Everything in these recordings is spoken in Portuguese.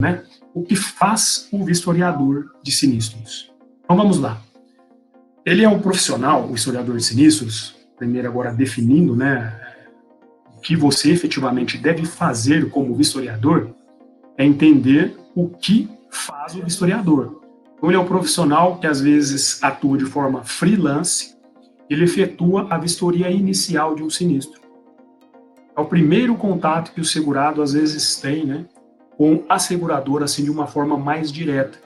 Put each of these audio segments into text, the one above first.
né? O que faz o vistoriador de sinistros? Então vamos lá. Ele é um profissional, o historiador de sinistros, primeiro agora definindo, né, o que você efetivamente deve fazer como vistoriador, é entender o que faz o vistoriador. Então ele é um profissional que às vezes atua de forma freelance, ele efetua a vistoria inicial de um sinistro. É o primeiro contato que o segurado às vezes tem, né, com a seguradora, assim, de uma forma mais direta,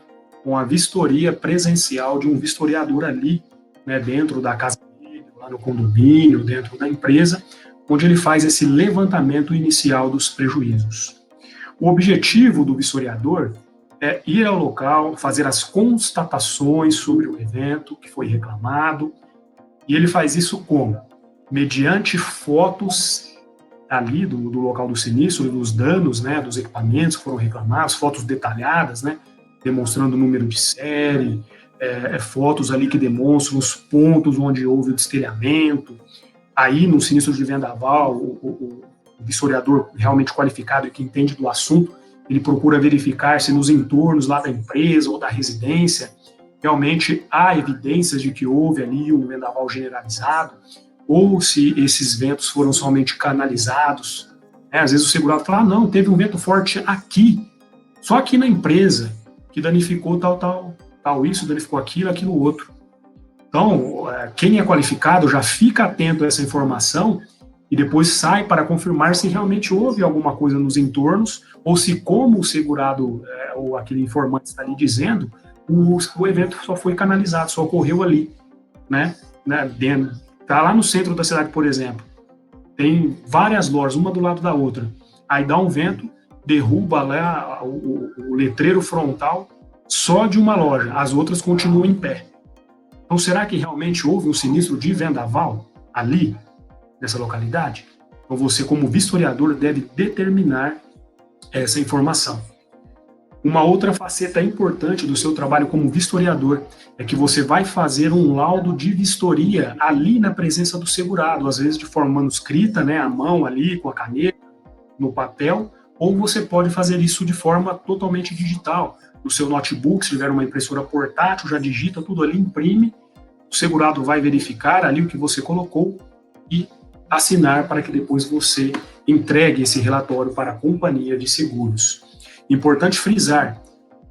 com a vistoria presencial de um vistoriador ali, né, dentro da casa dele, lá no condomínio, dentro da empresa, onde ele faz esse levantamento inicial dos prejuízos. O objetivo do vistoriador é ir ao local, fazer as constatações sobre o evento que foi reclamado, e ele faz isso como? Mediante fotos ali do local do sinistro, dos danos, né, dos equipamentos que foram reclamados, fotos detalhadas, né, demonstrando o número de série, fotos ali que demonstram os pontos onde houve o destelhamento. Aí, no sinistro de vendaval, o vistoriador realmente qualificado e que entende do assunto, ele procura verificar se nos entornos lá da empresa ou da residência realmente há evidências de que houve ali um vendaval generalizado, ou se esses ventos foram somente canalizados. Às vezes o segurado fala, não, teve um vento forte aqui, só aqui na empresa, que danificou tal isso, danificou aquilo outro. Então, quem é qualificado já fica atento a essa informação e depois sai para confirmar se realmente houve alguma coisa nos entornos, ou se, como o segurado ou aquele informante está ali dizendo, o evento só foi canalizado, só ocorreu ali, né, dentro. Está lá no centro da cidade, por exemplo, tem várias lojas, uma do lado da outra. Aí dá um vento, derruba lá o letreiro frontal só de uma loja, as outras continuam em pé. Então, será que realmente houve um sinistro de vendaval ali, nessa localidade? Então, você, como vistoriador, deve determinar essa informação. Uma outra faceta importante do seu trabalho como vistoriador é que você vai fazer um laudo de vistoria ali na presença do segurado, às vezes de forma manuscrita, né, à mão ali, com a caneta, no papel, ou você pode fazer isso de forma totalmente digital. No seu notebook, se tiver uma impressora portátil, já digita tudo ali, imprime, o segurado vai verificar ali o que você colocou e assinar para que depois você entregue esse relatório para a companhia de seguros. Importante frisar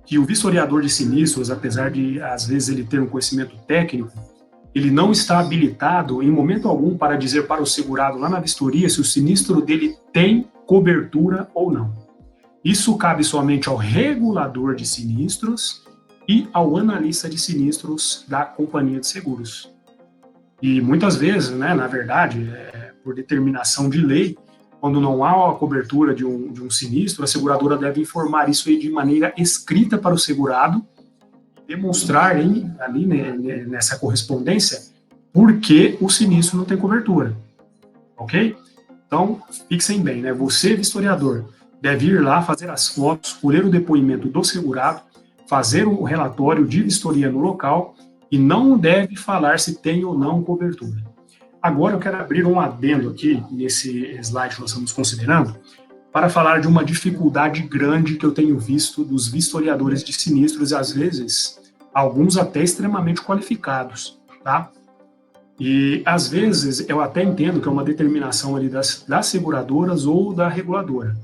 que o vistoriador de sinistros, apesar de, às vezes, ele ter um conhecimento técnico, ele não está habilitado, em momento algum, para dizer para o segurado lá na vistoria se o sinistro dele tem cobertura ou não. Isso cabe somente ao regulador de sinistros e ao analista de sinistros da companhia de seguros. E muitas vezes, né, na verdade, por determinação de lei, quando não há a cobertura de um sinistro, a seguradora deve informar isso aí de maneira escrita para o segurado, demonstrar ali, né, nessa correspondência por que o sinistro não tem cobertura, ok? Então, fixem bem, né? Você, vistoriador, deve ir lá fazer as fotos, colher o depoimento do segurado, fazer o relatório de vistoria no local e não deve falar se tem ou não cobertura. Agora eu quero abrir um adendo aqui, nesse slide que nós estamos considerando, para falar de uma dificuldade grande que eu tenho visto dos vistoriadores de sinistros, e às vezes, alguns até extremamente qualificados, tá? E às vezes eu até entendo que é uma determinação ali das seguradoras ou da reguladora.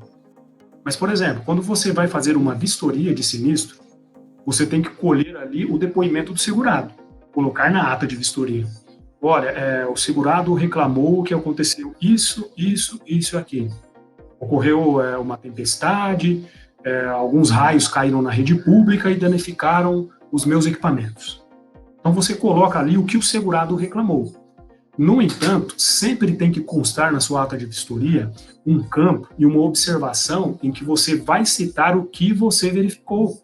Mas, por exemplo, quando você vai fazer uma vistoria de sinistro, você tem que colher ali o depoimento do segurado, colocar na ata de vistoria. Olha, o segurado reclamou que aconteceu isso e aquilo. Ocorreu uma tempestade, alguns raios caíram na rede pública e danificaram os meus equipamentos. Então você coloca ali o que o segurado reclamou. No entanto, sempre tem que constar na sua ata de vistoria um campo e uma observação em que você vai citar o que você verificou.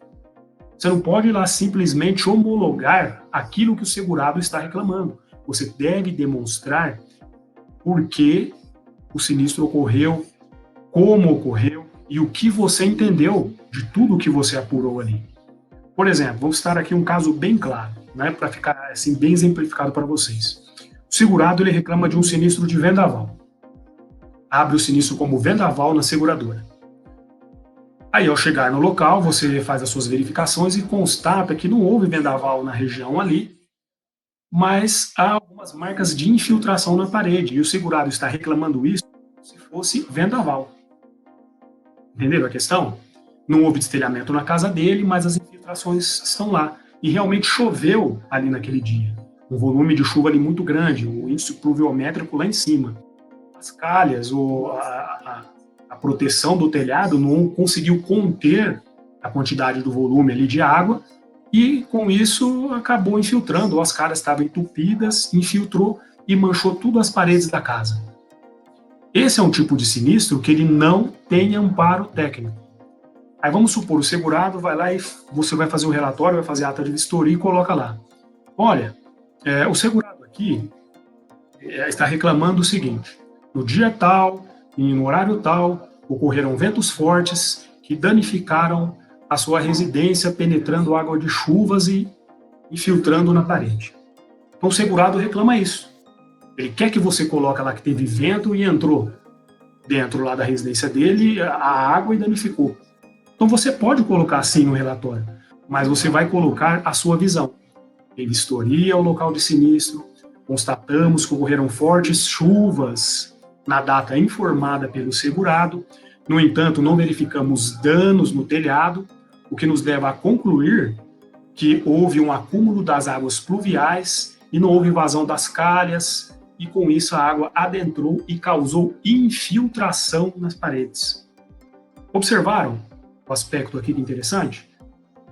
Você não pode ir lá simplesmente homologar aquilo que o segurado está reclamando. Você deve demonstrar por que o sinistro ocorreu, como ocorreu e o que você entendeu de tudo que você apurou ali. Por exemplo, vou citar aqui um caso bem claro, né, para ficar assim, bem exemplificado para vocês. O segurado ele reclama de um sinistro de vendaval. Abre o sinistro como vendaval na seguradora. Aí, ao chegar no local, você faz as suas verificações e constata que não houve vendaval na região ali, mas há algumas marcas de infiltração na parede, e o segurado está reclamando isso como se fosse vendaval. Entenderam a questão? Não houve destelhamento na casa dele, mas as infiltrações estão lá. E realmente choveu ali naquele dia. Um volume de chuva ali muito grande, o índice pluviométrico lá em cima. As calhas, a proteção do telhado não conseguiu conter a quantidade do volume ali de água, e com isso acabou infiltrando, ou as calhas estavam entupidas, infiltrou e manchou tudo as paredes da casa. Esse é um tipo de sinistro que ele não tem amparo técnico. Aí vamos supor, o segurado vai lá e você vai fazer o relatório, vai fazer a ata de vistoria e coloca lá. Olha, o segurado aqui está reclamando o seguinte: no dia tal e no horário tal, ocorreram ventos fortes que danificaram a sua residência, penetrando água de chuvas e infiltrando na parede. Então o segurado reclama isso. Ele quer que você coloque lá que teve vento e entrou dentro lá da residência dele a água e danificou. Então você pode colocar assim no relatório, mas você vai colocar a sua visão. Em vistoria ao local de sinistro, constatamos que ocorreram fortes chuvas na data informada pelo segurado. No entanto, não verificamos danos no telhado, o que nos leva a concluir que houve um acúmulo das águas pluviais e não houve invasão das calhas, e com isso a água adentrou e causou infiltração nas paredes. Observaram o aspecto aqui que é interessante?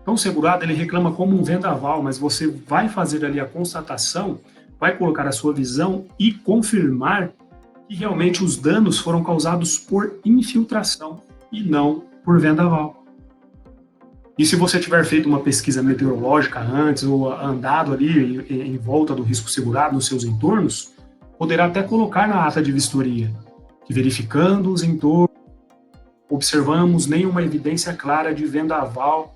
Então o segurado ele reclama como um vendaval, mas você vai fazer ali a constatação, vai colocar a sua visão e confirmar que realmente os danos foram causados por infiltração e não por vendaval. E se você tiver feito uma pesquisa meteorológica antes ou andado ali em volta do risco segurado nos seus entornos, poderá até colocar na ata de vistoria que, verificando os entornos, observamos nenhuma evidência clara de vendaval,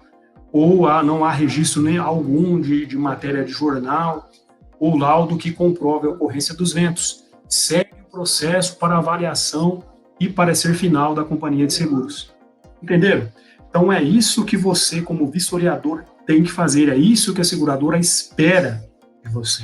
ou não há registro nem algum de matéria de jornal ou laudo que comprove a ocorrência dos ventos. Segue o processo para avaliação e parecer final da companhia de seguros. Entenderam? Então é isso que você, como vistoriador, tem que fazer, é isso que a seguradora espera de você.